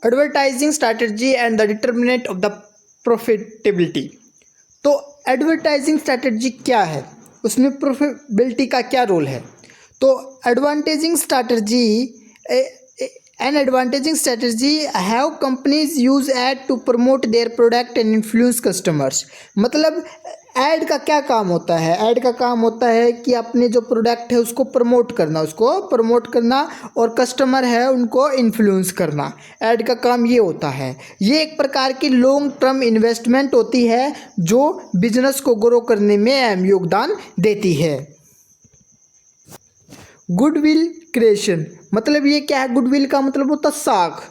Advertising strategy and the determinant of the profitability. तो advertising strategy क्या है, उसमें प्रॉफिटेबिलिटी का क्या रोल है। तो advertising strategy an advertising strategy have companies use ad to promote their product and influence customers. मतलब ad का क्या काम होता है, ऐड का काम होता है कि अपने जो प्रोडक्ट है उसको प्रमोट करना और कस्टमर है उनको इन्फ्लुएंस करना। ऐड का काम ये होता है। ये एक प्रकार की लॉन्ग टर्म इन्वेस्टमेंट होती है जो बिजनेस को ग्रो करने में अहम योगदान देती है। गुडविल क्रिएशन, मतलब ये क्या है, गुडविल का मतलब होता है साख,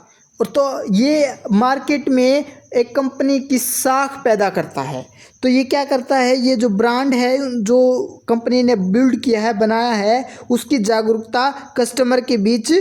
और तो ये मार्केट में एक कंपनी की साख पैदा करता है। तो ये क्या करता है, ये जो ब्रांड है जो कंपनी ने बिल्ड किया है, बनाया है, उसकी जागरूकता कस्टमर के बीच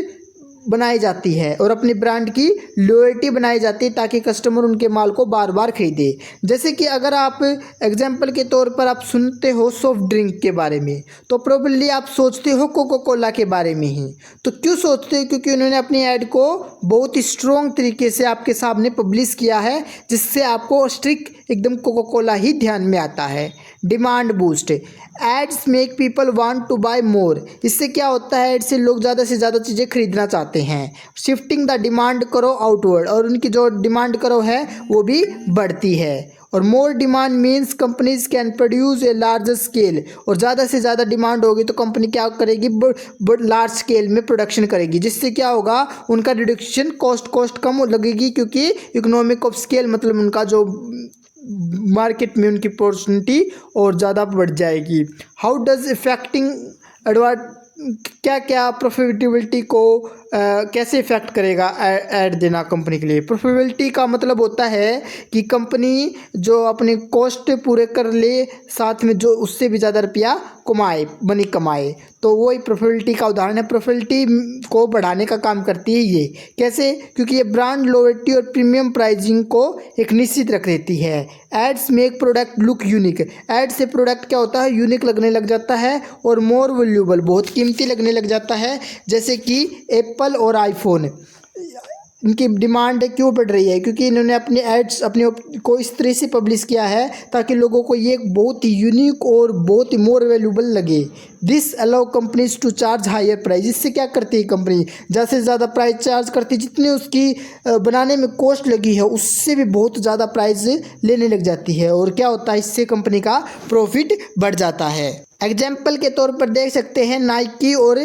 बनाई जाती है और अपनी ब्रांड की लॉयल्टी बनाई जाती है ताकि कस्टमर उनके माल को बार बार खरीदे। जैसे कि अगर आप एग्जांपल के तौर पर आप सुनते हो सॉफ्ट ड्रिंक के बारे में, तो प्रोबेबली आप सोचते हो कोको कोला के बारे में ही। तो क्यों सोचते हो, क्योंकि उन्होंने अपनी ऐड को बहुत ही स्ट्रॉन्ग तरीके से आपके सामने पब्लिश किया है, जिससे आपको स्ट्रिक्ट एकदम कोको कोला ही ध्यान में आता है। Demand boost, ads make people want to buy more. इससे क्या होता है, एड से लोग ज़्यादा से ज़्यादा चीज़ें खरीदना चाहते हैं। शिफ्टिंग द डिमांड करो आउटवर्ड, और उनकी जो डिमांड करो है वो भी बढ़ती है। और more demand means companies can produce a large scale, और ज़्यादा से ज़्यादा डिमांड होगी तो कंपनी क्या करेगी, लार्ज स्केल में प्रोडक्शन करेगी, जिससे क्या होगा, उनका रिडक्शन कॉस्ट कम लगेगी, क्योंकि इकोनॉमिक ऑफ स्केल मतलब उनका जो मार्केट में उनकी अपॉर्चुनिटी और ज़्यादा बढ़ जाएगी। हाउ डज इफेक्टिंग एडवर्ट, क्या क्या प्रॉफिटेबिलिटी को कैसे इफेक्ट करेगा ऐड देना कंपनी के लिए। प्रॉफिटेबिलिटी का मतलब होता है कि कंपनी जो अपने कॉस्ट पूरे कर ले, साथ में जो उससे भी ज़्यादा रुपया कमाए, तो वही प्रॉफिटेबिलिटी का उदाहरण है। प्रॉफिटेबिलिटी को बढ़ाने का काम करती है ये। कैसे, क्योंकि ये ब्रांड लॉयल्टी और प्रीमियम प्राइसिंग को एक निश्चित रख देती है। Ads make product look unique, ad से प्रोडक्ट क्या होता है, यूनिक लगने लग जाता है और मोर वैल्यूएबल, बहुत कीमती लगने लग जाता है। जैसे कि एप्पल और आईफोन, इनकी डिमांड क्यों बढ़ रही है, क्योंकि इन्होंने अपने एड्स अपने को इस तरह से पब्लिश किया है ताकि लोगों को ये बहुत ही यूनिक और बहुत ही मोर वैल्यूएबल लगे। This allow companies to charge higher price. इससे क्या करती है कंपनी, ज़्यादा से ज़्यादा प्राइस चार्ज करती है, जितनी उसकी बनाने में कॉस्ट लगी है उससे भी बहुत ज़्यादा प्राइस लेने लग जाती है। और क्या होता है, इससे कंपनी का प्रॉफिट बढ़ जाता है। एग्जाम्पल के तौर पर देख सकते हैं नाइकी और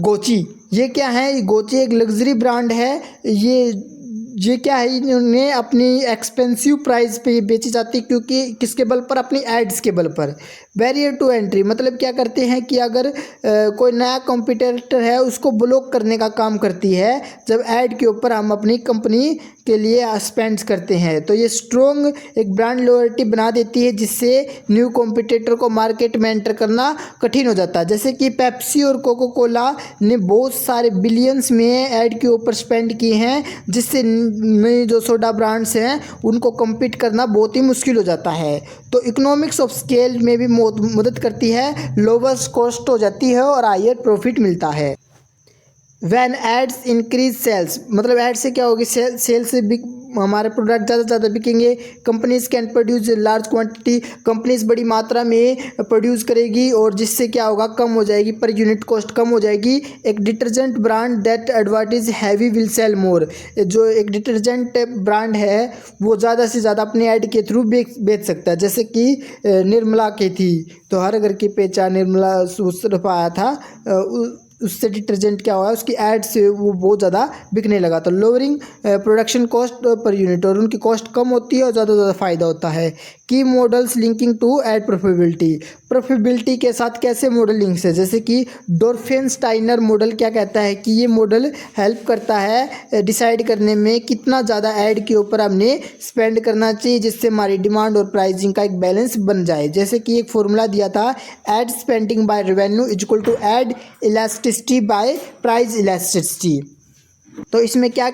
गोची। ये क्या है, गोची एक लग्जरी ब्रांड है। ये क्या है, इन्होंने अपनी एक्सपेंसिव प्राइस पे ये बेची जाती है, क्योंकि किसके बल पर, अपनी एड्स के बल पर। बैरियर टू एंट्री, मतलब क्या करते हैं कि अगर कोई नया कॉम्पिटिटर है उसको ब्लॉक करने का काम करती है जब ऐड के ऊपर हम अपनी कंपनी के लिए स्पेंड करते हैं। तो ये स्ट्रॉन्ग एक ब्रांड लॉयल्टी बना देती है, जिससे न्यू कॉम्पिटिटर को मार्केट में एंटर करना कठिन हो जाता है। जैसे कि पेप्सी और कोको कोला ने बहुत सारे बिलियंस में ऐड के ऊपर स्पेंड किए हैं, जिससे नई जो सोडा ब्रांड्स हैं उनको कम्पीट करना बहुत ही मुश्किल हो जाता है। तो इकोनॉमिक्स ऑफ स्केल में भी मदद करती है, लोवेस्ट कॉस्ट हो जाती है और हायर प्रॉफिट मिलता है। वैन एड्स इंक्रीज सेल्स, मतलब एड से क्या होगी, सेल से हमारे प्रोडक्ट ज़्यादा से ज़्यादा बिकेंगे। Companies can produce large quantity, companies बड़ी मात्रा में प्रोड्यूस करेगी और जिससे क्या होगा, कम हो जाएगी, पर यूनिट कॉस्ट कम हो जाएगी। एक detergent brand that advertise heavy will sell more, जो एक डिटर्जेंट ब्रांड है वो ज़्यादा से ज़्यादा अपने ऐड के थ्रू बेच सकता है। जैसे कि निर्मला की थी, तो हर घर की पहचान निर्मला सूत्र आया था, उससे डिटर्जेंट क्या हुआ, उसकी ऐड से वो बहुत ज़्यादा बिकने लगा। तो lowering production cost per unit, और उनकी कॉस्ट कम होती है और ज़्यादा से ज़्यादा फ़ायदा होता है। Key models linking to ad profitability के साथ कैसे मॉडल लिंक्स है, जैसे कि डॉर्फेनस्टाइनर मॉडल क्या कहता है कि ये मॉडल हेल्प करता है डिसाइड करने में कितना ज़्यादा ऐड के ऊपर हमने स्पेंड करना चाहिए, जिससे हमारी डिमांड और प्राइसिंग का एक बैलेंस बन जाए। जैसे कि एक फॉर्मूला दिया था, ad spending by revenue is equal to ad elasticity by price elasticity. तो इसमें क्या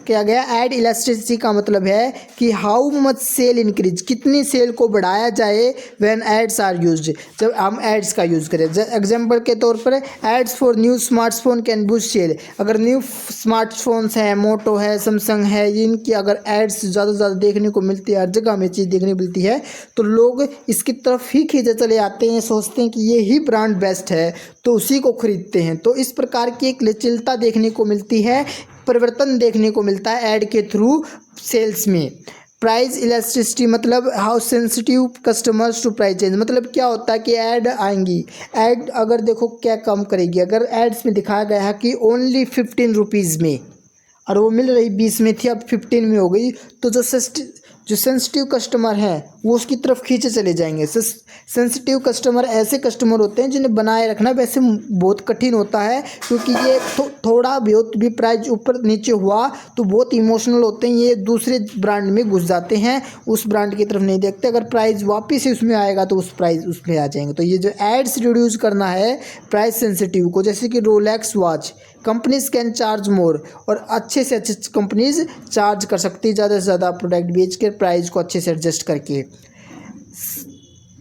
किया गया। ऐड इलास्टिसिटी का मतलब है कि हाउ मच सेल इंक्रीज, कितनी सेल को बढ़ाया जाए व्हेन एड्स आर यूज्ड, जब हम एड्स का यूज़ करें। एग्जांपल के तौर पर ads for new smartphone can boost sale. अगर न्यू स्मार्टफोन्स है, मोटो है, सैमसंग है, इनकी अगर एड्स ज़्यादा से ज़्यादा देखने को मिलती है, हर जगह में चीज़ देखने को मिलती है, तो लोग इसकी तरफ ही खींचे चले आते हैं, सोचते हैं कि ये ही ब्रांड बेस्ट है, तो उसी को खरीदते हैं। तो इस प्रकार की एक लचीलता देखने को मिलती है, परिवर्तन देखने को मिलता है ऐड के थ्रू सेल्स में। प्राइस इलास्टिसिटी मतलब how sensitive customers to price change, मतलब क्या होता है कि ऐड आएंगी, ऐड अगर देखो क्या कम करेगी, अगर एड्स में दिखाया गया है कि ओनली 15 रुपीज़ में और वो मिल रही 20 में थी, अब 15 में हो गई, तो जो सेंसिटिव कस्टमर हैं वो उसकी तरफ खींचे चले जाएंगे। सेंसिटिव कस्टमर ऐसे कस्टमर होते हैं जिन्हें बनाए रखना वैसे बहुत कठिन होता है, क्योंकि ये थोड़ा बहुत भी प्राइस ऊपर नीचे हुआ तो बहुत इमोशनल होते हैं, ये दूसरे ब्रांड में घुस जाते हैं, उस ब्रांड की तरफ नहीं देखते। अगर प्राइस वापस ही उसमें आएगा तो उस प्राइस उसमें आ जाएंगे। तो ये जो एड्स रिड्यूस करना है प्राइस सेंसिटिव को, जैसे कि Rolex watch, companies can charge more, और अच्छे से अच्छे कंपनीज चार्ज कर सकती है ज़्यादा से ज़्यादा प्रोडक्ट बेच के, प्राइस को अच्छे से एडजस्ट करके।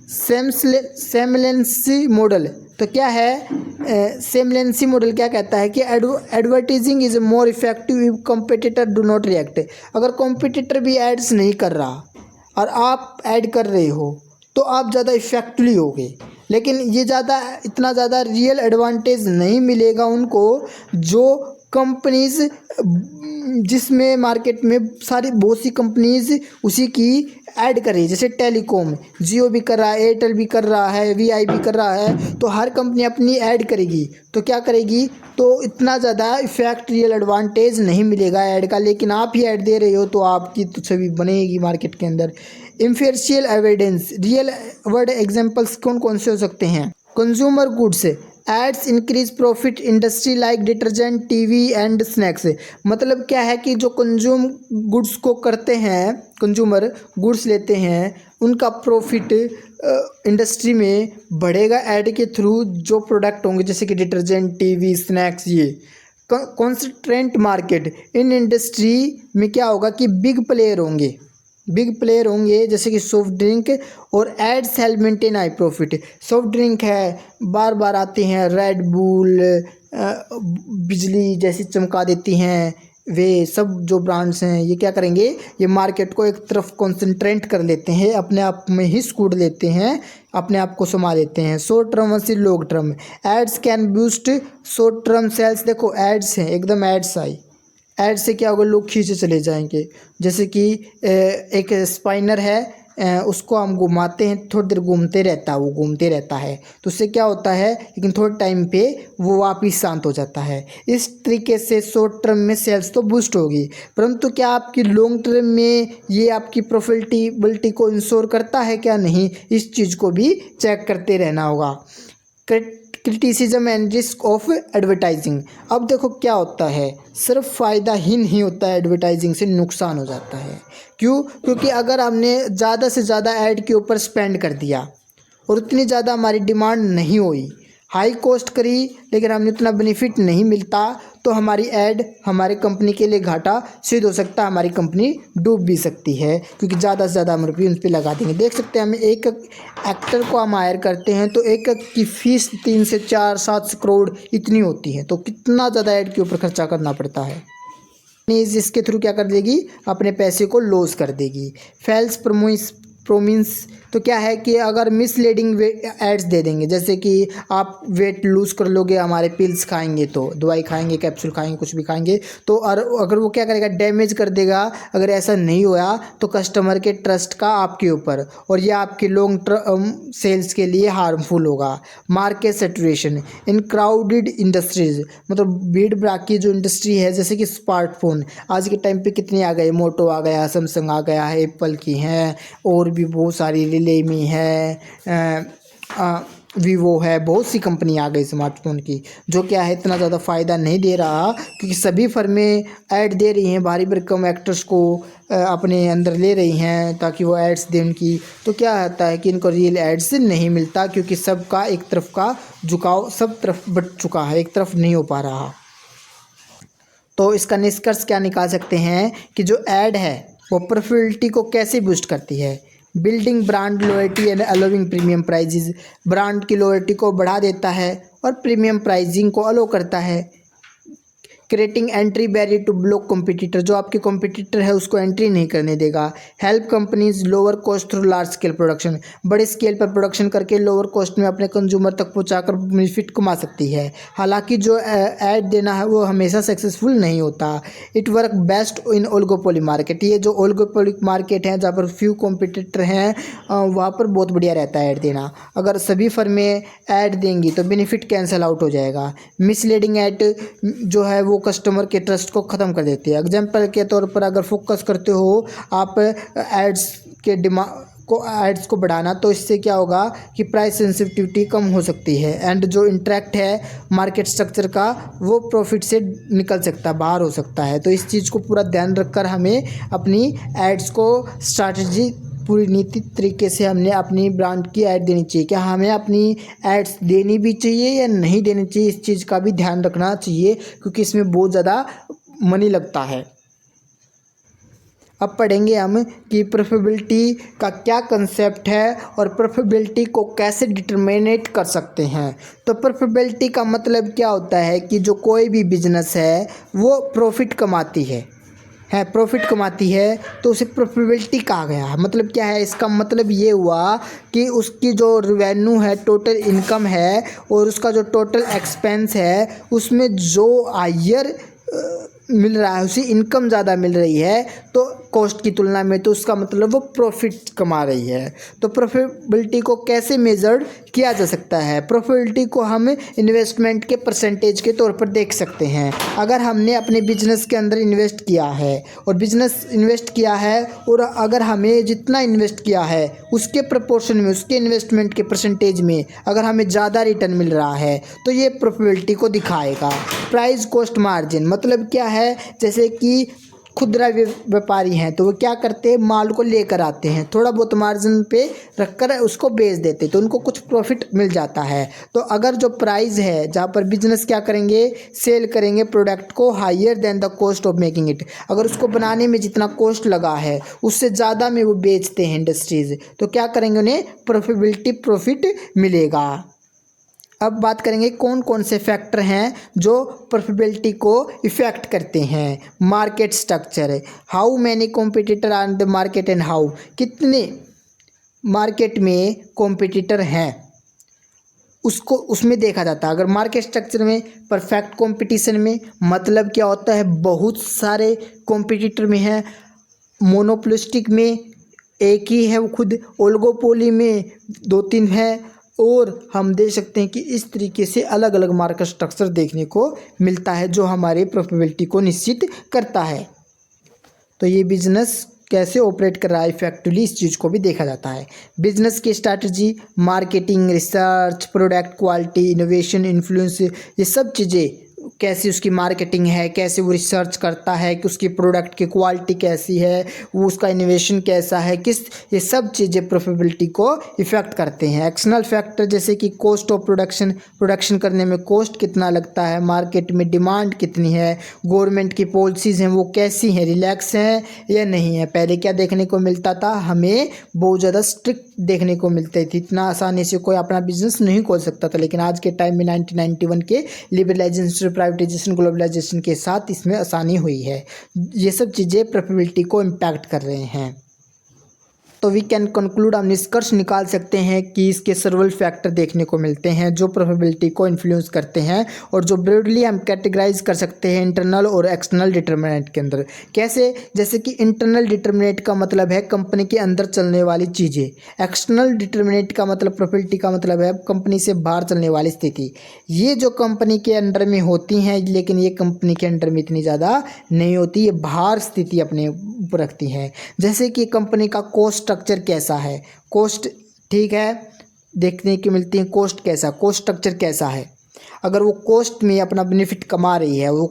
सेमलेंसी मॉडल तो क्या है, सेमलेंसी मॉडल क्या कहता है कि advertising is more effective if competitor do not react. अगर कंपटीटर भी एड्स नहीं कर रहा और आप ऐड कर रहे हो तो आप ज़्यादा इफेक्टिवली होगे, लेकिन ये इतना ज़्यादा रियल एडवांटेज नहीं मिलेगा उनको जो कंपनीज, जिसमें मार्केट में बहुत सी कंपनीज उसी की ऐड कर रही है। जैसे टेलीकॉम, जियो भी कर रहा है, एयरटेल भी कर रहा है, वीआई भी कर रहा है, तो हर कंपनी अपनी ऐड करेगी, तो क्या करेगी, तो इतना ज़्यादा इफेक्ट रियल एडवांटेज नहीं मिलेगा ऐड का। लेकिन आप ही ऐड दे रहे हो तो आपकी तो छवि बनेगी मार्केट के अंदर। Empirical evidence, real world examples कौन कौन से हो सकते हैं। Consumer goods, ads increase profit industry like detergent, TV and snacks. मतलब क्या है कि जो कंज्यूम गुड्स को करते हैं, कंज्यूमर गुड्स लेते हैं, उनका प्रॉफिट इंडस्ट्री में बढ़ेगा ऐड के थ्रू। जो प्रोडक्ट होंगे जैसे कि डिटर्जेंट, टीवी, स्नैक्स, ये कॉन्सेंट्रेट मार्केट, इन इंडस्ट्री में क्या होगा कि बिग प्लेयर होंगे जैसे कि सॉफ्ट ड्रिंक, और ads help maintain high profit. Soft drink है, बार बार आते हैं, रेड बुल, बिजली जैसी चमका देती हैं, वे सब जो ब्रांड्स हैं ये क्या करेंगे, ये मार्केट को एक तरफ कॉन्सेंट्रेट कर लेते हैं, अपने आप में ही स्कूड लेते हैं, अपने आप को समा लेते हैं। Short term versus long term, ads can boost short term sales. देखो एड्स हैं, एकदम एड्स आई, ऐड से क्या होगा, लोग खींचे चले जाएंगे। जैसे कि एक स्पाइनर है, उसको हम घुमाते हैं, थोड़ी देर घूमते रहता है, तो उससे क्या होता है, लेकिन थोड़े टाइम पे वो वापिस शांत हो जाता है। इस तरीके से शॉर्ट टर्म में सेल्स तो बूस्ट होगी, परंतु क्या आपकी लॉन्ग टर्म में ये आपकी प्रॉफिटेबिलिटी को इंश्योर करता है क्या, नहीं, इस चीज़ को भी चेक करते रहना होगा। Criticism and risk of advertising, अब देखो क्या होता है, सिर्फ फ़ायदा ही नहीं होता है, एडवर्टाइजिंग से नुकसान हो जाता है। क्यों? क्योंकि अगर हमने ज़्यादा से ज़्यादा ऐड के ऊपर स्पेंड कर दिया और उतनी ज़्यादा हमारी डिमांड नहीं हुई, हाई कॉस्ट करी लेकिन हमें उतना बेनिफिट नहीं मिलता, तो हमारी ऐड हमारे कंपनी के लिए घाटा सिद्ध हो सकता है, हमारी कंपनी डूब भी सकती है, क्योंकि ज़्यादा से ज़्यादा हम रुपये उन पर लगा देंगे। देख सकते हैं, हमें एक एक्टर को हम हायर करते हैं तो एक की फ़ीस 3 से 4, 7 करोड़ इतनी होती है, तो कितना ज़्यादा ऐड के ऊपर खर्चा करना पड़ता है। इसके थ्रू क्या कर देगी, अपने पैसे को लॉस कर देगी। फैल्स प्रोमिस तो क्या है कि अगर मिसलीडिंग एड्स दे देंगे, जैसे कि आप वेट लूज़ कर लोगे, हमारे पिल्स खाएंगे, तो दवाई खाएंगे, कैप्सूल खाएंगे, कुछ भी खाएंगे, तो और अगर वो क्या करेगा, डैमेज कर देगा। अगर ऐसा नहीं हुआ तो कस्टमर के ट्रस्ट का आपके ऊपर, और ये आपके लॉन्ग टर्म सेल्स के लिए हार्मफुल होगा। मार्केट सैचुरेशन इन क्राउडेड इंडस्ट्रीज, मतलब भीड़ भड़ाकी जो इंडस्ट्री है, जैसे कि स्मार्टफोन आज के टाइम पे कितने आ गए, मोटो आ गया, सैमसंग आ गया है, एप्पल की हैं, और भी बहुत सारी, रियलमी है, वीवो है, बहुत सी कंपनी आ गई स्मार्टफोन की, जो क्या है इतना ज़्यादा फ़ायदा नहीं दे रहा, क्योंकि सभी फर्में ऐड दे रही हैं, भारी भरकम एक्टर्स को अपने अंदर ले रही हैं ताकि वो एड्स दें उनकी। तो क्या होता है कि इनको रियल एड्स नहीं मिलता, क्योंकि सबका एक तरफ का झुकाव सब तरफ बढ़ चुका है, एक तरफ नहीं हो पा रहा। तो इसका निष्कर्ष क्या निकाल सकते हैं कि जो ऐड है वो प्रॉफिटेबिलिटी को कैसे बूस्ट करती है। Building brand loyalty and allowing premium prices, brand की लॉयल्टी को बढ़ा देता है और प्रीमियम प्राइसिंग को अलो करता है। Creating entry barrier to block competitor, जो आपके कॉम्पिटिटर है उसको एंट्री नहीं करने देगा। Help companies lower cost through large scale production, बड़े स्केल पर प्रोडक्शन करके लोअर कॉस्ट में अपने कंज्यूमर तक पहुंचाकर बेनिफिट कमा सकती है। हालांकि जो ऐड देना है वो हमेशा सक्सेसफुल नहीं होता। It work best in oligopoly market, ये जो ओलिगोपोली मार्केट है जहाँ पर फ्यू कॉम्पिटिटर हैं वहाँ पर बहुत बढ़िया रहता है ऐड देना। अगर सभी फर्में ऐड देंगी तो बेनिफिट कैंसिल आउट हो जाएगा। मिसलीडिंग ऐड जो है वो कस्टमर के ट्रस्ट को ख़त्म कर देती है। एग्जाम्पल के तौर पर अगर फोकस करते हो आप एड्स के एड्स को बढ़ाना, तो इससे क्या होगा कि प्राइस सेंसिटिविटी कम हो सकती है एंड जो इंटरेक्ट है मार्केट स्ट्रक्चर का वो प्रॉफिट से निकल सकता है, बाहर हो सकता है। तो इस चीज़ को पूरा ध्यान रखकर हमें अपनी एड्स को स्ट्रैटेजी पूरी नीति तरीके से हमने अपनी ब्रांड की ऐड देनी चाहिए। क्या हमें अपनी एड्स देनी भी चाहिए या नहीं देनी चाहिए, इस चीज़ का भी ध्यान रखना चाहिए क्योंकि इसमें बहुत ज़्यादा मनी लगता है। अब पढ़ेंगे हम कि प्रॉफिटेबिलिटी का क्या कंसेप्ट है और प्रॉफिटेबिलिटी को कैसे डिटरमिनेट कर सकते हैं। तो प्रॉफिटेबिलिटी का मतलब क्या होता है कि जो कोई भी बिजनेस है वो प्रॉफिट कमाती है प्रॉफिट कमाती है तो उसे प्रॉफिटेबिलिटी कहा गया। मतलब क्या है, इसका मतलब ये हुआ कि उसकी जो रेवेन्यू है, टोटल इनकम है और उसका जो टोटल एक्सपेंस है उसमें जो हायर मिल रहा है, उसे इनकम ज़्यादा मिल रही है तो कॉस्ट की तुलना में, तो उसका मतलब वो प्रॉफिट कमा रही है। तो प्रॉफिटेबिलिटी को कैसे मेजर किया जा सकता है? प्रॉफिटेबिलिटी को हम इन्वेस्टमेंट के परसेंटेज के तौर पर देख सकते हैं। अगर हमने अपने बिजनेस के अंदर इन्वेस्ट किया है और बिजनेस इन्वेस्ट किया है और अगर हमें जितना इन्वेस्ट किया है उसके प्रपोर्शन में, उसके इन्वेस्टमेंट के परसेंटेज में अगर हमें ज़्यादा रिटर्न मिल रहा है तो ये प्रॉफिटेबिलिटी को दिखाएगा। प्राइस कॉस्ट मार्जिन मतलब क्या है, जैसे कि खुदरा व्यापारी हैं तो वो क्या करते हैं, माल को लेकर आते हैं, थोड़ा बहुत मार्जिन पे रखकर उसको बेच देते तो उनको कुछ प्रॉफिट मिल जाता है। तो अगर जो प्राइस है जहाँ पर बिजनेस क्या करेंगे, सेल करेंगे प्रोडक्ट को higher than the cost of making it, अगर उसको बनाने में जितना कॉस्ट लगा है उससे ज़्यादा में वो बेचते हैं इंडस्ट्रीज़, तो क्या करेंगे, उन्हें प्रॉफिट मिलेगा। अब बात करेंगे कौन कौन से फैक्टर हैं जो प्रॉफिटेबिलिटी को इफ़ेक्ट करते हैं। Market structure, how many competitor are in the market and how, कितने मार्केट में कॉम्पिटिटर हैं उसको उसमें देखा जाता है। अगर मार्केट स्ट्रक्चर में परफेक्ट कंपटीशन में मतलब क्या होता है, बहुत सारे कॉम्पिटिटर में है, मोनोपोलिस्टिक में एक ही है वो खुद, ओलिगोपोली में 2-3 है, और हम देख सकते हैं कि इस तरीके से अलग अलग मार्केट स्ट्रक्चर देखने को मिलता है जो हमारी प्रॉफिटेबिलिटी को निश्चित करता है। तो ये बिजनेस कैसे ऑपरेट कर रहा है इफेक्टिवली, इस चीज़ को भी देखा जाता है। बिजनेस की strategy, marketing, research, product quality, innovation, influence, ये सब चीज़ें, कैसी उसकी मार्केटिंग है, कैसे वो रिसर्च करता है कि उसकी प्रोडक्ट की क्वालिटी कैसी है, वो उसका इनोवेशन कैसा है, ये सब चीज़ें प्रॉफिटेबिलिटी को इफ़ेक्ट करते हैं। एक्सटर्नल फैक्टर जैसे कि कॉस्ट ऑफ प्रोडक्शन करने में कॉस्ट कितना लगता है, मार्केट में डिमांड कितनी है, गवर्नमेंट की पॉलिसीज़ हैं वो कैसी हैं, रिलैक्स हैं या नहीं है। पहले क्या देखने को मिलता था, हमें बहुत ज़्यादा स्ट्रिक्ट देखने को मिलती थी, इतना आसानी से कोई अपना बिजनेस नहीं खोल सकता था। लेकिन आज के टाइम में 1991 के लिबरलाइजेशन, प्राइवेटाइजेशन, ग्लोबलाइजेशन के साथ इसमें आसानी हुई है। ये सब चीज़ें प्रॉफिटेबिलिटी को इम्पैक्ट कर रहे हैं। तो वी कैन कंक्लूड, हम निष्कर्ष निकाल सकते हैं कि इसके सर्वल फैक्टर देखने को मिलते हैं जो प्रॉफिटेबिलिटी को इन्फ्लुएंस करते हैं और जो ब्रॉडली हम कैटेगराइज कर सकते हैं इंटरनल और एक्सटर्नल डिटर्मिनेंट के अंदर। कैसे, जैसे कि इंटरनल डिटर्मिनेंट का मतलब है कंपनी के अंदर चलने वाली चीज़ें, एक्सटर्नल डिटर्मिनेंट का मतलब, प्रॉफिटेबिलिटी का मतलब है कंपनी से बाहर चलने वाली स्थिति। ये जो कंपनी के अंडर में होती हैं लेकिन ये कंपनी के अंडर में इतनी ज़्यादा नहीं होती, ये बाहर स्थिति अपने ऊपर रखती हैं। जैसे कि कंपनी का कॉस्ट स्ट्रक्चर कैसा है, कॉस्ट ठीक है देखने की मिलती है, कॉस्ट स्ट्रक्चर कैसा है। अगर वो कॉस्ट में अपना बेनिफिट कमा रही है, वो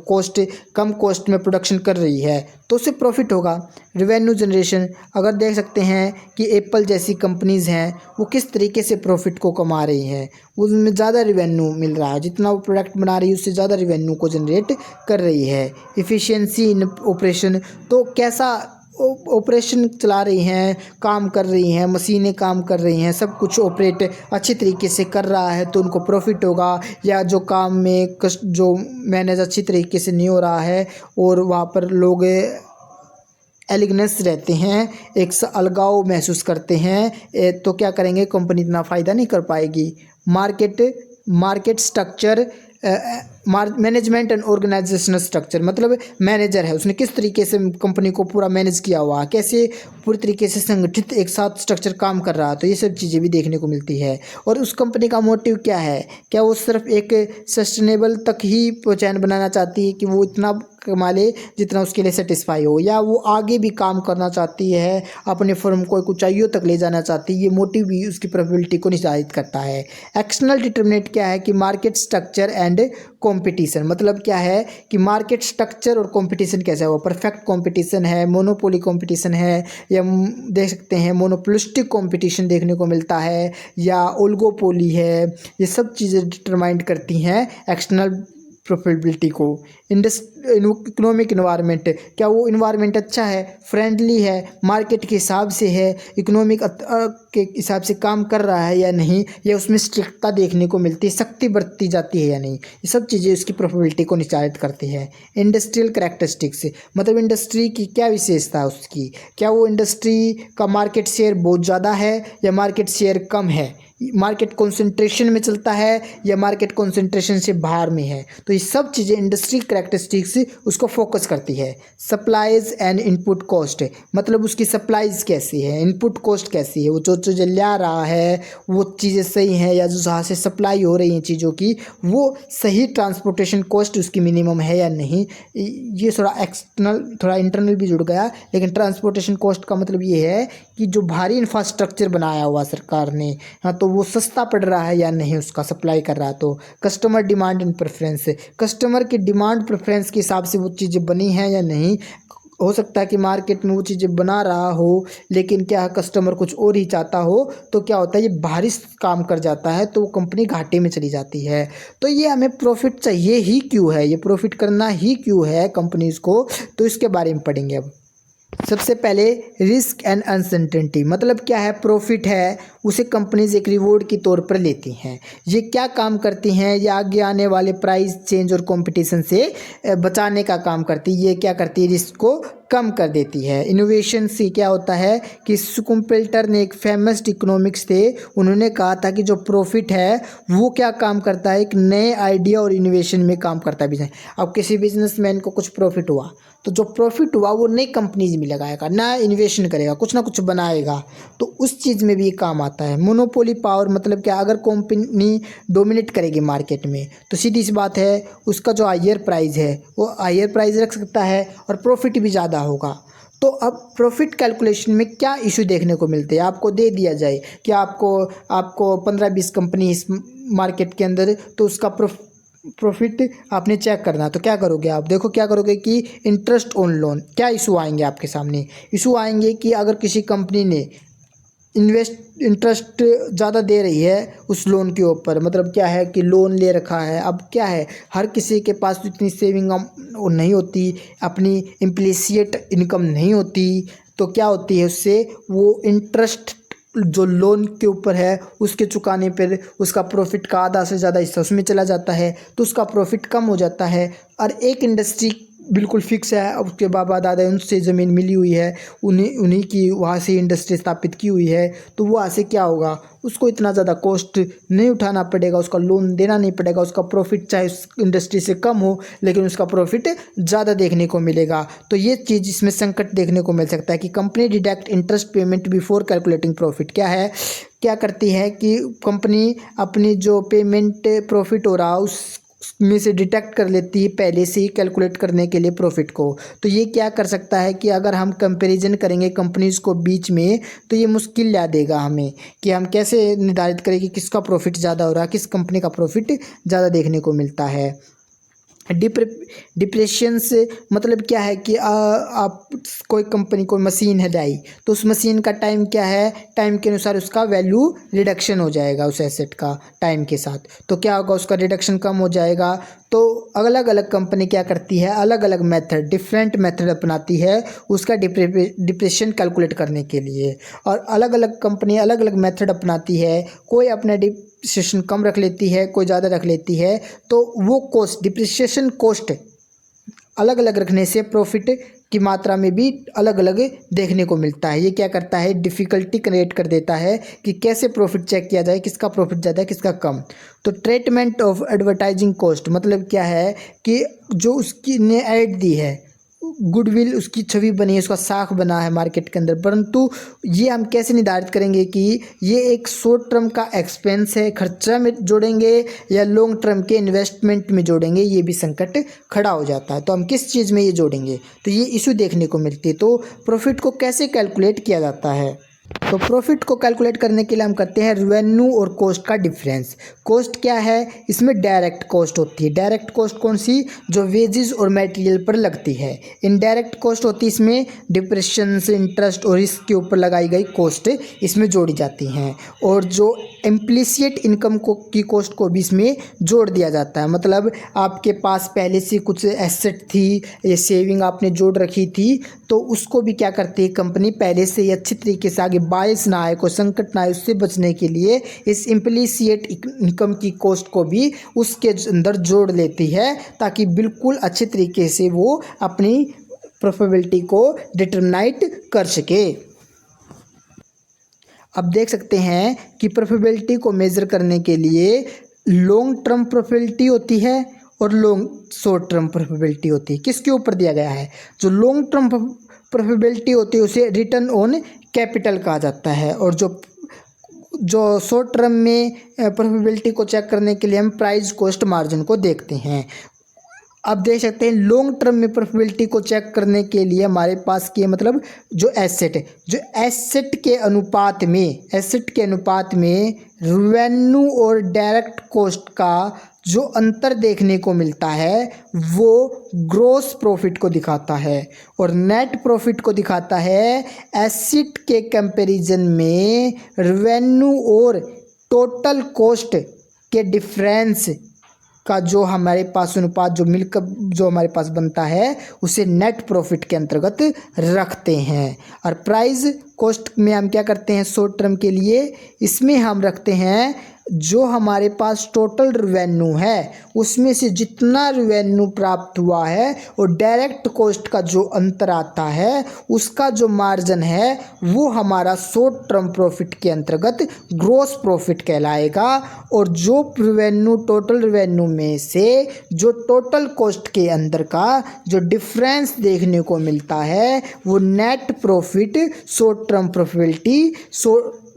कम कॉस्ट में प्रोडक्शन कर रही है तो उससे प्रॉफिट होगा। रिवेन्यू जनरेशन, अगर देख सकते हैं कि एप्पल जैसी कंपनीज़ हैं वो किस तरीके से प्रॉफिट को कमा रही हैं, उसमें ज़्यादा रिवेन्यू मिल रहा है, जितना वो प्रोडक्ट बना रही है उससे ज़्यादा रिवेन्यू को जनरेट कर रही है। इफ़िशियंसी इन ऑपरेशन, तो कैसा ऑपरेशन चला रही हैं, काम कर रही हैं, मशीनें काम कर रही हैं, सब कुछ ऑपरेट अच्छी तरीके से कर रहा है तो उनको प्रॉफिट होगा। या जो काम में जो मैनेज अच्छी तरीके से नहीं हो रहा है और वहाँ पर लोग एलिगनेस रहते हैं, एक अलगाव महसूस करते हैं, तो क्या करेंगे, कंपनी इतना फ़ायदा नहीं कर पाएगी। Market structure, management and organisational structure, मतलब मैनेजर है उसने किस तरीके से कंपनी को पूरा मैनेज किया हुआ, कैसे पूरी तरीके से संगठित एक साथ स्ट्रक्चर काम कर रहा है, तो ये सब चीज़ें भी देखने को मिलती है। और उस कंपनी का मोटिव क्या है, क्या वो सिर्फ एक सस्टेनेबल तक ही चैन बनाना चाहती है कि वो इतना कमा ले जितना उसके लिए सेटिस्फाई हो, या वो आगे भी काम करना चाहती है, अपने फर्म को ऊंचाइयों तक ले जाना चाहती है। ये मोटिव भी उसकी प्रोबेबिलिटी को निर्धारित करता है। एक्सटर्नल डिटर्मिनेंट क्या है कि मार्केट स्ट्रक्चर एंड कंपटीशन, मतलब क्या है कि मार्केट स्ट्रक्चर और कंपटीशन कैसा है, वो परफेक्ट कंपटीशन है, मोनोपोली कंपटीशन है, या देख सकते हैं मोनोपोलिस्टिक कंपटीशन देखने को मिलता है, या ओलिगोपोली है। ये सब चीज़ें डिटरमाइन करती हैं एक्सटर्नल प्रॉफिटेबिलिटी को। इकोनॉमिक इन्वायरमेंट, क्या वो इन्वायरमेंट अच्छा है, फ्रेंडली है, मार्केट के हिसाब से है, इकोनॉमिक के हिसाब से काम कर रहा है या नहीं, या उसमें स्ट्रिक्टता देखने को मिलती है, सख्ती बरती जाती है या नहीं, ये सब चीज़ें उसकी प्रॉफिटेबिलिटी को निर्धारित करती है। इंडस्ट्रियल कैरेक्टरिस्टिक्स, मतलब इंडस्ट्री की क्या विशेषता है उसकी, क्या वो इंडस्ट्री का मार्केट शेयर बहुत ज़्यादा है या मार्केट शेयर कम है, मार्केट कंसंट्रेशन में चलता है या मार्केट कंसंट्रेशन से बाहर में है, तो ये सब चीज़ें इंडस्ट्री कैरेक्टरिस्टिक्स उसको फोकस करती है। सप्लाईज एंड इनपुट कॉस्ट, मतलब उसकी सप्लाईज कैसी है, इनपुट कॉस्ट कैसी है, वो जो चीज़ें ला रहा है वो चीज़ें सही हैं, या जो जहाँ से सप्लाई हो रही हैं चीज़ों की वो सही ट्रांसपोर्टेशन कॉस्ट उसकी मिनिमम है या नहीं। ये थोड़ा एक्सटर्नल थोड़ा इंटरनल भी जुड़ गया, लेकिन ट्रांसपोर्टेशन कॉस्ट का मतलब ये है कि जो भारी इंफ्रास्ट्रक्चर बनाया हुआ सरकार ने, हाँ, तो वो सस्ता पड़ रहा है या नहीं उसका सप्लाई कर रहा है। तो customer demand and preference, customer की डिमांड प्रेफरेंस के हिसाब से वो चीज़ें बनी हैं या नहीं। हो सकता है कि मार्केट में वो चीज़ें बना रहा हो लेकिन क्या कस्टमर कुछ और ही चाहता हो, तो क्या होता है ये भारी काम कर जाता है तो वो कंपनी घाटे में चली जाती है। तो ये हमें प्रॉफिट चाहिए ही क्यों है, ये प्रॉफिट करना ही क्यों है कंपनीज़ को, तो इसके बारे में पढ़ेंगे अब। सबसे पहले रिस्क एंड अनसर्टेनिटी, मतलब क्या है, प्रॉफिट है उसे कंपनीज एक रिवॉर्ड के तौर पर लेती हैं। ये क्या काम करती हैं, ये आगे आने वाले प्राइस चेंज और कंपटीशन से बचाने का काम करती है। ये क्या करती है, रिस्क को कम कर देती है। इनोवेशन से क्या होता है कि शुकुम्पेल्टर ने, एक फेमस इकोनॉमिक्स थे, उन्होंने कहा था कि जो प्रॉफिट है वो क्या काम करता है, एक नए आइडिया और इनोवेशन में काम करता है बिजनेस। अब किसी बिजनेसमैन को कुछ प्रॉफिट हुआ तो जो प्रॉफिट हुआ वो नई कंपनीज में लगाएगा, नया इन्वेशन करेगा, कुछ ना कुछ बनाएगा, तो उस चीज़ में भी काम आता है। मोनोपोली पावर, मतलब क्या, अगर कंपनी डोमिनेट करेगी मार्केट में तो सीधी सी बात है उसका जो हायर प्राइस है वो हायर प्राइस रख सकता है और प्रॉफिट भी ज़्यादा होगा। तो अब प्रॉफिट कैलकुलेशन में क्या इशू देखने को मिलते हैं, आपको दे दिया जाए कि आपको 15-20 कंपनी इस मार्केट के अंदर, तो उसका प्रॉफिट आपने चेक करना, तो क्या करोगे आप, देखो क्या करोगे कि इंटरेस्ट ऑन लोन, क्या इशू आएंगे आपके सामने, इशू आएंगे कि अगर किसी कंपनी ने इंटरेस्ट ज़्यादा दे रही है उस लोन के ऊपर, मतलब क्या है कि लोन ले रखा है, अब क्या है हर किसी के पास तो इतनी सेविंग नहीं होती, अपनी इम्प्लिसिट इनकम नहीं होती, तो क्या होती है उससे वो इंटरेस्ट जो लोन के ऊपर है उसके चुकाने पर उसका प्रॉफिट का आधा से ज़्यादा हिस्सा उसमें चला जाता है, तो उसका प्रॉफिट कम हो जाता है। और एक इंडस्ट्री बिल्कुल फिक्स है, अब उसके बाबा दादा उनसे ज़मीन मिली हुई है, उन्हीं की वहाँ से इंडस्ट्री स्थापित की हुई है, तो वहाँ से क्या होगा, उसको इतना ज़्यादा कॉस्ट नहीं उठाना पड़ेगा, उसका लोन देना नहीं पड़ेगा, उसका प्रॉफिट चाहे उस इंडस्ट्री से कम हो लेकिन उसका प्रॉफिट ज़्यादा देखने को मिलेगा। तो ये चीज़ इसमें संकट देखने को मिल सकता है कि company deduct interest payment before calculating profit. क्या है, क्या करती है कि कंपनी अपनी जो पेमेंट प्रॉफिट हो रहा में से डिटेक्ट कर लेती है पहले से ही कैलकुलेट करने के लिए प्रॉफिट को। तो ये क्या कर सकता है कि अगर हम कंपैरिजन करेंगे कंपनीज़ को बीच में तो ये मुश्किल ला देगा हमें कि हम कैसे निर्धारित करें कि किसका प्रॉफिट ज़्यादा हो रहा है, किस कंपनी का प्रॉफिट ज़्यादा देखने को मिलता है। डिप्रेशन से मतलब क्या है कि आप कोई कंपनी कोई मशीन है लाई, तो उस मशीन का टाइम क्या है, टाइम के अनुसार उसका वैल्यू रिडक्शन हो जाएगा उस एसेट का टाइम के साथ। तो क्या होगा, उसका रिडक्शन कम हो जाएगा। तो अलग अलग कंपनी क्या करती है, अलग अलग मेथड डिफरेंट मेथड अपनाती है उसका डिप्रेशन कैलकुलेट करने के लिए। और अलग अलग कंपनी अलग अलग मेथड अपनाती है, कोई अपना डिप्रेशिएशन कम रख लेती है, कोई ज़्यादा रख लेती है। तो वो कॉस्ट डिप्रिसिएशन कॉस्ट अलग अलग रखने से प्रॉफिट की मात्रा में भी अलग अलग देखने को मिलता है। ये क्या करता है, डिफ़िकल्टी क्रिएट कर देता है कि कैसे प्रॉफिट चेक किया जाए, किसका प्रॉफिट ज़्यादा है किसका कम। तो ट्रीटमेंट ऑफ एडवर्टाइजिंग कॉस्ट मतलब क्या है कि जो उसकी ने ऐड दी है, गुडविल उसकी छवि बनी है, उसका साख बना है मार्केट के अंदर, परंतु ये हम कैसे निर्धारित करेंगे कि ये एक शॉर्ट टर्म का एक्सपेंस है, खर्चा में जोड़ेंगे या लॉन्ग टर्म के इन्वेस्टमेंट में जोड़ेंगे, ये भी संकट खड़ा हो जाता है। तो हम किस चीज़ में ये जोड़ेंगे, तो ये इशू देखने को मिलती है। तो प्रॉफिट को कैसे कैलकुलेट किया जाता है, तो प्रॉफिट को कैलकुलेट करने के लिए हम करते हैं रेवेन्यू और कॉस्ट का डिफरेंस। कॉस्ट क्या है, इसमें डायरेक्ट कॉस्ट होती है। डायरेक्ट कॉस्ट कौन सी, जो वेजेस और मटेरियल पर लगती है। इनडायरेक्ट कॉस्ट होती है इसमें डिप्रेशन इंटरेस्ट और रिस्क के ऊपर लगाई गई कॉस्ट इसमें जोड़ी जाती हैं। और जो इम्प्लिसिट इनकम को की कॉस्ट को भी इसमें जोड़ दिया जाता है। मतलब आपके पास पहले से कुछ एसेट थी, ये सेविंग आपने जोड़ रखी थी, तो उसको भी क्या करती है कंपनी पहले से ही अच्छी तरीके से आगे बायस ना आए, कोई संकट ना आए, उससे बचने के लिए इस इम्प्लिसिट इनकम की कॉस्ट को भी उसके अंदर जोड़ लेती है, ताकि बिल्कुल अच्छे तरीके से वो अपनी प्रॉफिटेबिलिटी को डिटरमाइट कर सके। अब देख सकते हैं कि प्रॉफिटेबिलिटी को मेज़र करने के लिए लॉन्ग टर्म प्रॉफिटेबिलिटी होती है और शॉर्ट टर्म प्रॉफिटेबिलिटी होती है। किसके ऊपर दिया गया है, जो लॉन्ग टर्म प्रॉफिटेबिलिटी होती है उसे रिटर्न ऑन कैपिटल कहा जाता है। और जो शॉर्ट टर्म में प्रॉफिटेबिलिटी को चेक करने के लिए हम प्राइस कॉस्ट मार्जिन को देखते हैं। अब देख सकते हैं लॉन्ग टर्म में प्रॉफिटेबिलिटी को चेक करने के लिए हमारे पास के मतलब जो एसेट है, जो एसेट के अनुपात में रेवेन्यू और डायरेक्ट कॉस्ट का जो अंतर देखने को मिलता है वो ग्रॉस प्रॉफिट को दिखाता है और नेट प्रॉफिट को दिखाता है। एसेट के कंपैरिजन में रेवेन्यू और टोटल कॉस्ट के डिफरेंस का जो हमारे पास अनुपात जो हमारे पास बनता है उसे नेट प्रॉफिट के अंतर्गत रखते हैं। और प्राइस कॉस्ट में हम क्या करते हैं, शॉर्ट टर्म के लिए इसमें हम रखते हैं जो हमारे पास टोटल रेवेन्यू है उसमें से जितना रेवेन्यू प्राप्त हुआ है और डायरेक्ट कॉस्ट का जो अंतर आता है उसका जो मार्जिन है वो हमारा शॉर्ट टर्म प्रॉफिट के अंतर्गत ग्रॉस प्रॉफिट कहलाएगा। और जो रेवेन्यू टोटल रेवेन्यू में से जो टोटल कॉस्ट के अंदर का जो डिफरेंस देखने को मिलता है वो net profit short term profitability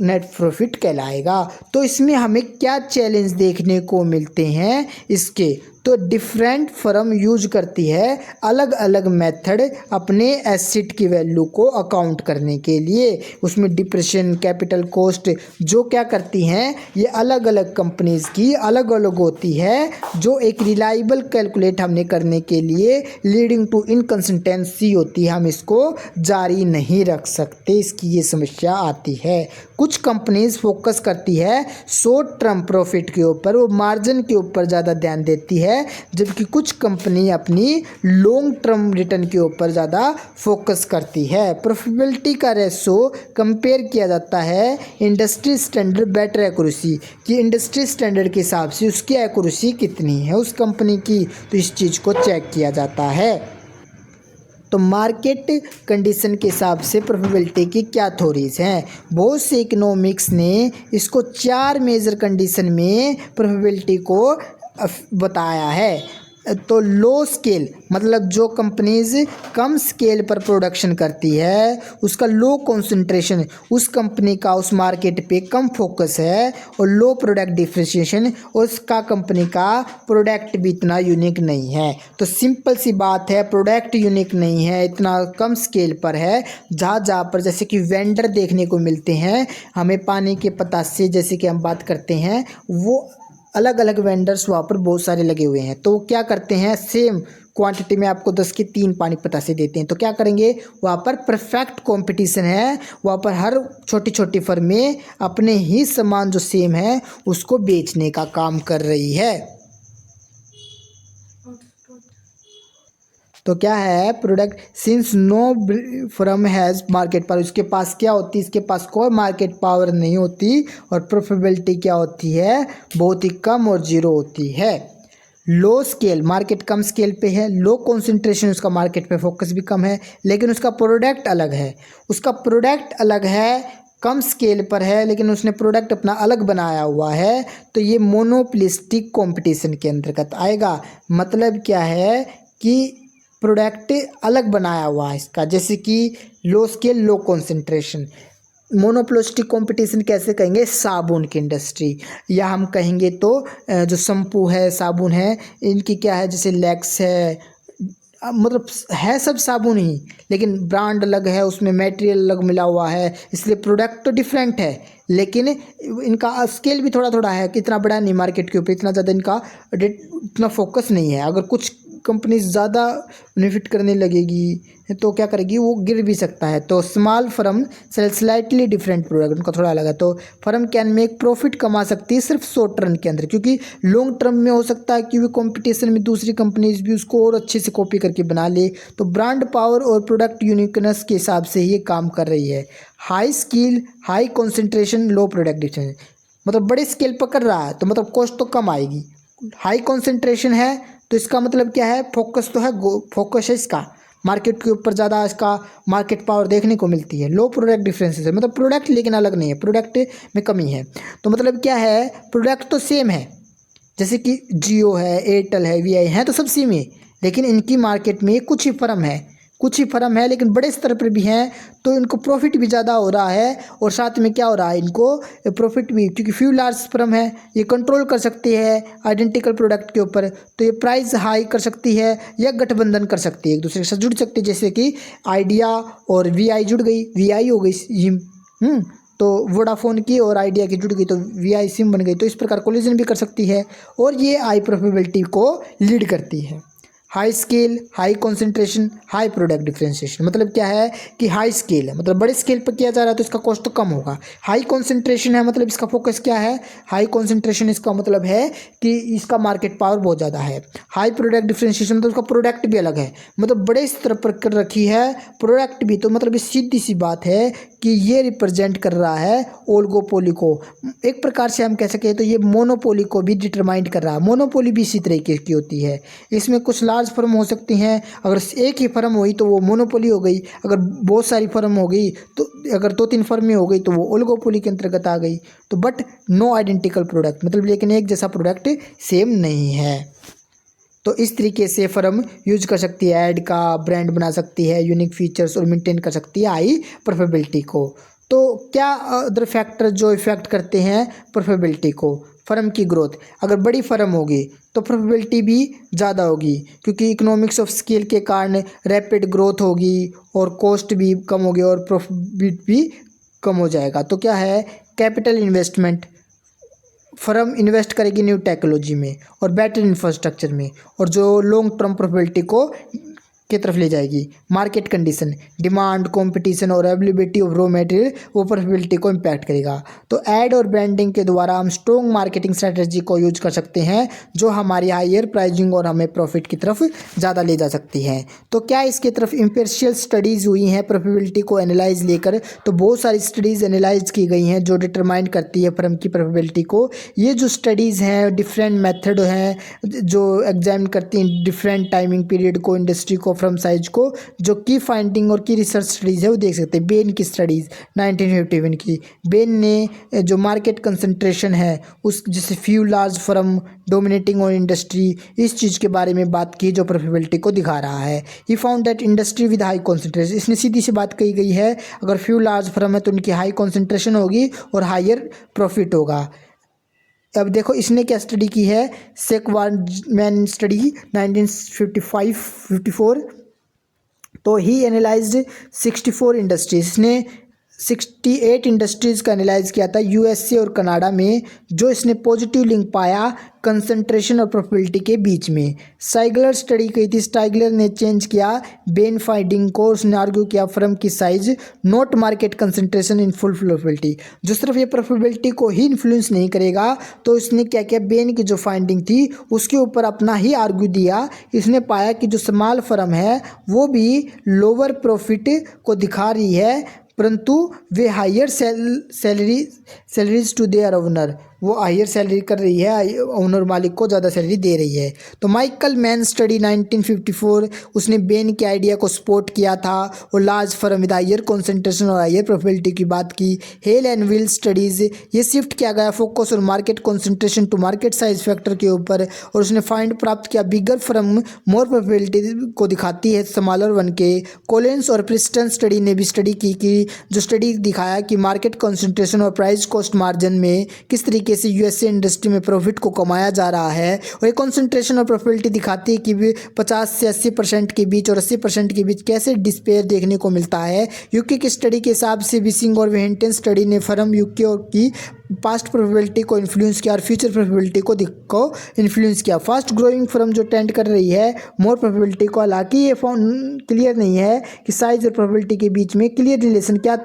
net profit कहलाएगा। तो इसमें हमें क्या चैलेंज देखने को मिलते हैं इसके, तो डिफरेंट फर्म यूज करती है अलग अलग मेथड अपने एसेट की वैल्यू को अकाउंट करने के लिए। उसमें डिप्रेशन कैपिटल कॉस्ट जो क्या करती हैं ये अलग अलग कंपनीज़ की अलग अलग होती है, जो एक रिलायबल कैलकुलेट हमने करने के लिए लीडिंग टू इनकंसिस्टेंसी होती है, हम इसको जारी नहीं रख सकते, इसकी ये समस्या आती है। कुछ कंपनीज फोकस करती है शॉर्ट टर्म प्रॉफिट के ऊपर, वो मार्जिन के ऊपर ज़्यादा ध्यान देती है, जबकि कुछ कंपनी अपनी लॉन्ग टर्म रिटर्न के ऊपर ज़्यादा फोकस करती है। प्रॉफिटेबिलिटी का रेशो कंपेयर किया जाता है इंडस्ट्री स्टैंडर्ड बेटर एक्यूरेसी, कि इंडस्ट्री स्टैंडर्ड के हिसाब से उसकी एक्यूरेसी कितनी है उस कंपनी की, तो इस चीज़ को चेक किया जाता है। तो मार्केट कंडीशन के हिसाब से प्रॉफिटेबिलिटी की क्या थ्योरीज हैं, बहुत से इकोनॉमिक्स ने इसको 4 मेजर कंडीशन में प्रॉफिटेबिलिटी को बताया है। तो लो स्केल मतलब जो कंपनीज कम स्केल पर प्रोडक्शन करती है उसका लो कंसंट्रेशन, उस कंपनी का उस मार्केट पे कम फोकस है, और लो प्रोडक्ट डिफरेंशिएशन, उसका कंपनी का प्रोडक्ट भी इतना यूनिक नहीं है। तो सिंपल सी बात है, प्रोडक्ट यूनिक नहीं है, इतना कम स्केल पर है। जहाँ जहाँ पर जैसे कि वेंडर देखने को मिलते हैं हमें पानी के पतासे, जैसे कि हम बात करते हैं, वो अलग अलग वेंडर्स वहाँ पर बहुत सारे लगे हुए हैं। तो वो क्या करते हैं, सेम क्वांटिटी में आपको 10 के 3 पानी पतासे देते हैं। तो क्या करेंगे, वहाँ पर परफेक्ट कंपटीशन है, वहाँ पर हर छोटी छोटी फर्में अपने ही सामान जो सेम है उसको बेचने का काम कर रही है। तो क्या है, product since no firm has market power, उसके पास क्या होती है, इसके पास कोई मार्केट पावर नहीं होती, और प्रॉफिटेबिलिटी क्या होती है, बहुत ही कम और जीरो होती है। लो स्केल, मार्केट कम स्केल पे है, लो कंसंट्रेशन, उसका मार्केट पे फोकस भी कम है, लेकिन उसका प्रोडक्ट अलग है, उसका प्रोडक्ट अलग है, कम स्केल पर है लेकिन उसने प्रोडक्ट अपना अलग बनाया हुआ है। तो ये मोनोपोलिस्टिक कंपटीशन के अंतर्गत आएगा। मतलब क्या है कि प्रोडक्ट अलग बनाया हुआ है इसका, जैसे कि low scale low concentration. Monopolistic competition कैसे कहेंगे, साबुन की इंडस्ट्री, या हम कहेंगे तो जो शैम्पू है, साबुन है, इनकी क्या है, जैसे लैक्स है, मतलब है सब साबुन ही, लेकिन ब्रांड अलग है, उसमें मटेरियल अलग मिला हुआ है, इसलिए प्रोडक्ट तो डिफरेंट है, लेकिन इनका स्केल भी थोड़ा थोड़ा है कि इतना बड़ा नहीं, मार्केट के ऊपर इतना ज़्यादा इनका इतना फोकस नहीं है। अगर कुछ कंपनी ज़्यादा बेनिफिट करने लगेगी तो क्या करेगी, वो गिर भी सकता है। तो small firm sell slightly different product, उनका थोड़ा अलग है। तो फर्म कैन मेक प्रॉफिट कमा सकती है सिर्फ शॉर्ट टर्म के अंदर, क्योंकि लॉन्ग टर्म में हो सकता है कि वो कंपटीशन में दूसरी कंपनीज भी उसको और अच्छे से कॉपी करके बना ले। तो ब्रांड पावर और प्रोडक्ट यूनिकनेस के हिसाब से ये काम कर रही है। हाई स्किल हाई कॉन्सेंट्रेशन लो प्रोडक्ट डिफरेंस, मतलब बड़े स्केल पर कर रहा है तो मतलब कॉस्ट तो कम आएगी। हाई कॉन्सेंट्रेशन है तो इसका मतलब क्या है, फोकस तो है, फोकस है इसका मार्केट के ऊपर, ज़्यादा इसका मार्केट पावर देखने को मिलती है। लो प्रोडक्ट डिफरेंसेस है, मतलब प्रोडक्ट लेकिन अलग नहीं है, प्रोडक्ट में कमी है। तो मतलब क्या है, प्रोडक्ट तो सेम है, जैसे कि जियो है, एयरटेल है, वीआई है, तो सब सेम है, लेकिन इनकी मार्केट में कुछ ही फर्म है, लेकिन बड़े स्तर पर भी हैं, तो इनको प्रॉफिट भी ज़्यादा हो रहा है, और साथ में क्या हो रहा है, इनको प्रॉफिट भी, क्योंकि फ्यू लार्ज फर्म है, ये कंट्रोल कर सकती है आइडेंटिकल प्रोडक्ट के ऊपर, तो ये प्राइस हाई कर सकती है या गठबंधन कर सकती है, एक दूसरे के साथ जुड़ सकती है। जैसे कि आइडिया और वीआई जुड़ गई, वीआई हो गई सिम, तो वोडाफोन की और आइडिया की जुड़ गई तो वीआई सिम बन गई। तो इस प्रकार कोलिजन भी कर सकती है, और ये हाई प्रॉफिटेबिलिटी को लीड करती है। High scale high concentration high product differentiation, मतलब क्या है कि हाई स्केल है, मतलब बड़े स्केल पर किया जा रहा है तो इसका कॉस्ट तो कम होगा। हाई कॉन्सेंट्रेशन है, मतलब इसका फोकस क्या है, हाई कॉन्सेंट्रेशन इसका मतलब है कि इसका मार्केट पावर बहुत ज़्यादा है। हाई प्रोडक्ट डिफरेंशिएशन मतलब उसका प्रोडक्ट भी अलग है, मतलब बड़े स्तर पर कर रखी है प्रोडक्ट भी, तो मतलब ये सीधी सी बात है कि ये रिप्रेजेंट कर रहा है ओलिगोपोली को। एक प्रकार से हम कह सकें तो ये मोनोपोली को भी डिटरमाइंड कर रहा है। मोनोपोली भी इसी तरीके की होती है, इसमें कुछ लार्ज फर्म हो सकती हैं, अगर एक ही फर्म हुई तो वो मोनोपोली हो गई, अगर बहुत सारी फर्म हो गई तो, अगर 2-3 फर्में हो गई तो वो ओलिगोपोली के अंतर्गत आ गई। तो बट नो आइडेंटिकल प्रोडक्ट, मतलब लेकिन एक जैसा प्रोडक्ट सेम नहीं है। तो इस तरीके से फर्म यूज कर सकती है, ऐड का ब्रांड बना सकती है, यूनिक फीचर्स और मेंटेन कर सकती है हाई प्रॉफिटेबिलिटी को। तो क्या अदर फैक्टर जो इफेक्ट करते हैं प्रॉफिटेबिलिटी को, फर्म की ग्रोथ, अगर बड़ी फर्म होगी तो प्रॉफिटेबिलिटी भी ज़्यादा होगी, क्योंकि इकोनॉमिक्स ऑफ स्केल के कारण रैपिड ग्रोथ होगी और कॉस्ट भी कम होगी और प्रॉफिट भी कम हो जाएगा। तो क्या है, कैपिटल इन्वेस्टमेंट, फर्म इन्वेस्ट करेगी न्यू टेक्नोलॉजी में और बेटर इंफ्रास्ट्रक्चर में, और जो लॉन्ग टर्म प्रॉफिटेबिलिटी को की तरफ ले जाएगी। मार्केट कंडीशन, डिमांड, कंपटीशन और अवेलेबिलिटी ऑफ रॉ मटेरियल वो प्रॉफिटेबिलिटी को इम्पैक्ट करेगा। तो ऐड और ब्रांडिंग के द्वारा हम स्ट्रॉन्ग मार्केटिंग स्ट्रेटजी को यूज कर सकते हैं, जो हमारी हायर प्राइसिंग और हमें प्रॉफिट की तरफ ज़्यादा ले जा सकती हैं। तो क्या इसकी तरफ इम्पेरिशियल स्टडीज़ हुई हैं प्रॉफिटेबिलिटी को एनालाइज लेकर, तो बहुत सारी स्टडीज़ एनालाइज की गई हैं जो डिटरमाइन करती है फर्म की प्रॉफिटेबिलिटी को। ये जो स्टडीज़ हैं डिफरेंट मेथड हैं जो एग्जामिन करती हैं डिफरेंट टाइमिंग पीरियड को, इंडस्ट्री को, फर्म साइज को। जो की फाइंडिंग और की रिसर्च स्टडीज़ है वो देख सकते हैं। बेन की स्टडीज़ 1951 की, बेन ने जो मार्केट कंसंट्रेशन है उस जैसे few large firm dominating on industry, इस चीज़ के बारे में बात की जो प्रोफिटेबिलिटी को दिखा रहा है। He found that industry with high concentration, इसने सीधी सी बात कही गई है अगर फ्यू लार्ज फर्म है तो उनकी हाई कॉन्सेंट्रेशन होगी और हायर प्रॉफिट होगा। अब देखो इसने क्या स्टडी की है, सेकवार्डमैन स्टडी 1955-54। तो ही एनालाइज्ड 64 इंडस्ट्रीज, इसने 68 इंडस्ट्रीज़ का एनालाइज किया था यूएसए और कनाडा में, जो इसने पॉजिटिव लिंक पाया कंसंट्रेशन और प्रोबेबिलिटी के बीच में। स्टाइगलर स्टडी की थी, स्टाइगलर ने चेंज किया बेन फाइंडिंग को, उसने आर्ग्यू किया फर्म की size not market concentration in full probability, जो सिर्फ ये प्रोबेबिलिटी को ही इन्फ्लुएंस नहीं करेगा। तो इसने क्या किया, बेन की जो फाइंडिंग थी उसके ऊपर अपना ही आर्ग्यू दिया। इसने पाया कि जो स्मॉल फर्म है वो भी लोअर प्रॉफिट को दिखा रही है, परंतु वे higher salaries to their owner, वो हायर सैलरी कर रही है, ओनर मालिक को ज़्यादा सैलरी दे रही है। तो माइकल मैन स्टडी 1954, उसने बेन के आइडिया को सपोर्ट किया था और large firm with higher concentration और हायर प्रोबेबिलिटी की बात की। हेल एंड विल स्टडीज़, ये शिफ्ट किया गया फोकस और market concentration to market size factor के ऊपर, और उसने फाइंड प्राप्त किया बिगर फर्म मोर प्रोबेबिलिटी को दिखाती है स्मॉलर वन के। कोलिन्स और प्रिस्टन स्टडी ने भी स्टडी की जो स्टडी दिखाया कि मार्केट कॉन्सेंट्रेशन और प्राइस कॉस्ट मार्जिन में किस तरीके से यूएसए इंडस्ट्री में प्रॉफिट को कमाया जा रहा है। और ये कॉन्सेंट्रेशन और प्रोबेबिलिटी दिखाती है कि 50 से 80% के बीच और 80% के बीच कैसे डिस्पेयर देखने को मिलता है। यूके की स्टडी के हिसाब से विसिंग और वेहेंटेन स्टडी ने फर्म यूके और की पास्ट प्रोबेबिलिटी को इन्फ्लुएंस किया और फ्यूचर प्रोबेबिलिटी को इन्फ्लुएंस किया। फास्ट ग्रोइंग फर्म जो टेंड कर रही है मोर प्रोबेबिलिटी को, हालांकि ये क्लियर नहीं है कि साइज और प्रोबेबिलिटी के बीच में क्लियर रिलेशन क्या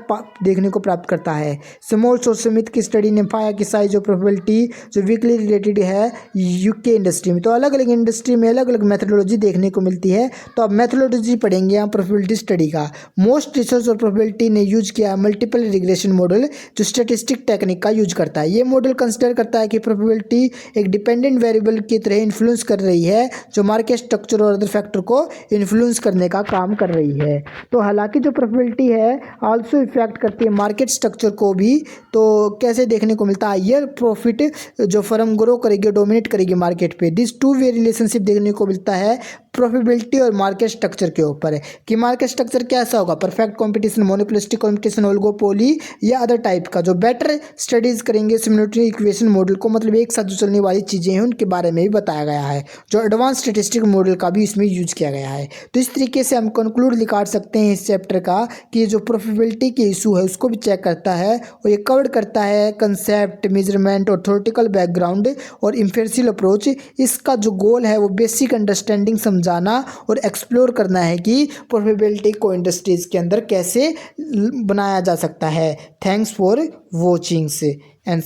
देखने को प्राप्त करता है। स्मॉल्स और स्मिथ की स्टडी ने पाया कि साइज और प्रोबेबिलिटी जो वीकली रिलेटेड है यूके इंडस्ट्री में। तो अलग अलग इंडस्ट्री में अलग अलग मैथडोलॉजी देखने को मिलती है। तो अब मैथडोलॉजी पढ़ेंगे यहाँ प्रोबेबिलिटी स्टडी का। मोस्ट रिसर्च और प्रोबेबिलिटी ने यूज किया मल्टीपल रिग्रेशन मॉडल, जो स्टैटिस्टिक टेक्निक का यूज करता है। ये मॉडल कंसिडर करता है कि प्रोबेबिलिटी एक डिपेंडेंट वेरिएबल की तरह इन्फ्लुएंस कर रही है, जो मार्केट स्ट्रक्चर और अदर फैक्टर को इन्फ्लुएंस करने का काम कर रही है। तो हालांकि जो प्रोबेबिलिटी है आल्सो इफेक्ट करती है मार्केट स्ट्रक्चर को भी। तो कैसे देखने को मिलता है, ये प्रॉफिट जो फर्म ग्रो करेगी डोमिनेट करेगी मार्केट पे। दिस टू वे रिलेशनशिप देखने को मिलता है प्रोबेबिलिटी और मार्केट स्ट्रक्चर के ऊपर कि मार्केट स्ट्रक्चर कैसा होगा, perfect competition, monopolistic competition, oligopoly या अदर टाइप का। जो बेटर स्टडीज करेंगे सिम्युलेटरी इक्वेशन मॉडल को, मतलब एक साथ जो चलने वाली चीज़ें हैं उनके बारे में भी बताया गया है। जो एडवांस स्टैटिस्टिक मॉडल का भी इसमें यूज किया गया है। तो इस तरीके से हम कंक्लूड निकाल सकते हैं इस चैप्टर का कि जो प्रोबेबिलिटी के इशू है उसको भी चेक करता है और ये कवर करता है कंसेप्ट, मेजरमेंट और थ्योरेटिकल बैकग्राउंड और इम्पेरिकल अप्रोच। इसका जो गोल है वो बेसिक अंडरस्टैंडिंग समझाना और एक्सप्लोर करना है कि प्रोबेबिलिटी को इंडस्ट्रीज के अंदर कैसे बनाया जा सकता है। Thanks for watchings and